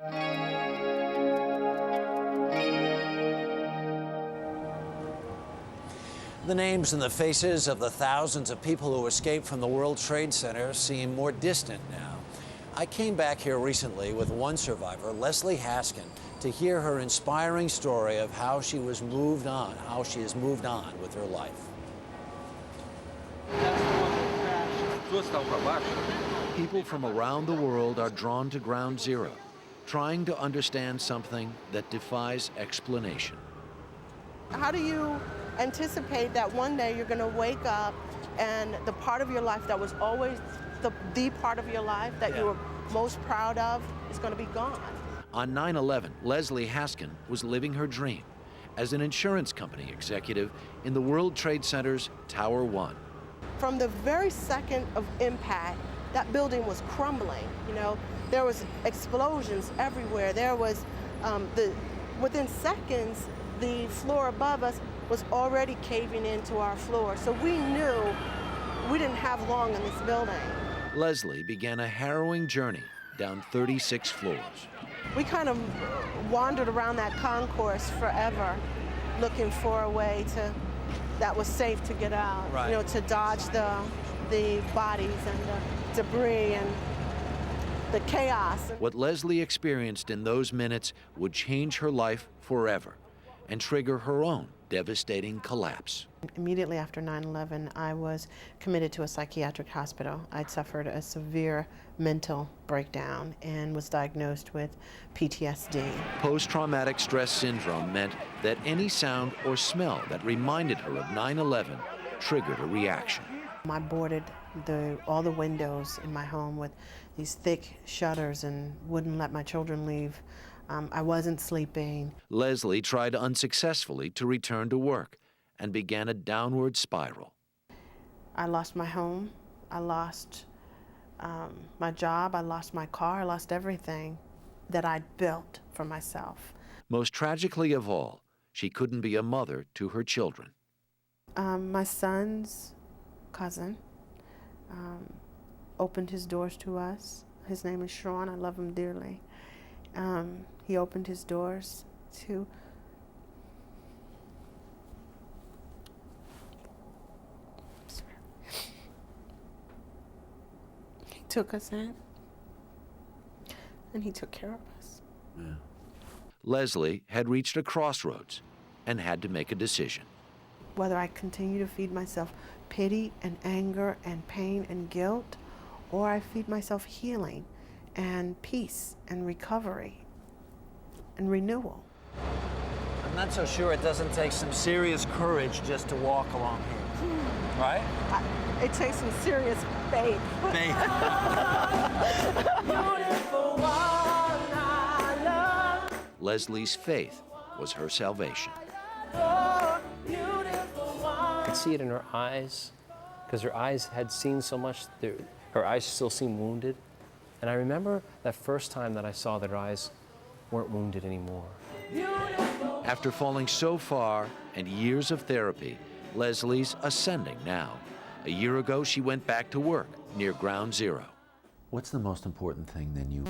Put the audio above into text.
The names and the faces of the thousands of people who escaped from the World Trade Center seem more distant now. I came back here recently with one survivor, Leslie Haskin, to hear her inspiring story of how she has moved on with her life. People from around the world are drawn to Ground Zero, trying to understand something that defies explanation. How do you anticipate that one day you're going to wake up and the part of your life that was always the part of your life that you were most proud of is going to be gone? On 9/11, Leslie Haskin was living her dream as an insurance company executive in the World Trade Center's Tower 1. From the very second of impact, that building was crumbling. You know, there was explosions everywhere. There was, within seconds, the floor above us was already caving into our floor. So we knew we didn't have long in this building. Leslie began a harrowing journey down 36 floors. We kind of wandered around that concourse forever, looking for a way that was safe to get out, right. You know, to dodge the bodies and the debris and the chaos. What Leslie experienced in those minutes would change her life forever and trigger her own devastating collapse. Immediately after 9/11, I was committed to a psychiatric hospital. I'd suffered a severe mental breakdown and was diagnosed with PTSD. Post-traumatic stress syndrome meant that any sound or smell that reminded her of 9/11 triggered a reaction. I boarded all the windows in my home with these thick shutters and wouldn't let my children leave. I wasn't sleeping. Leslie tried unsuccessfully to return to work and began a downward spiral. I lost my home, I lost my job, I lost my car, I lost everything that I'd built for myself. Most tragically of all, she couldn't be a mother to her children. My son's cousin opened his doors to us. His name is Sean, I love him dearly. He opened his doors to he took us in and he took care of us. Yeah. Leslie had reached a crossroads and had to make a decision. Whether I continue to feed myself pity and anger and pain and guilt, or I feed myself healing and peace and recovery and renewal. I'm not so sure it doesn't take some serious courage just to walk along here, right? It takes some serious faith. Faith. Leslie's faith was her salvation. I could see it in her eyes, because her eyes had seen so much. Her eyes still seemed wounded. And I remember that first time that I saw that her eyes weren't wounded anymore. After falling so far and years of therapy, Leslie's ascending now. A year ago, she went back to work near Ground Zero. What's the most important thing then you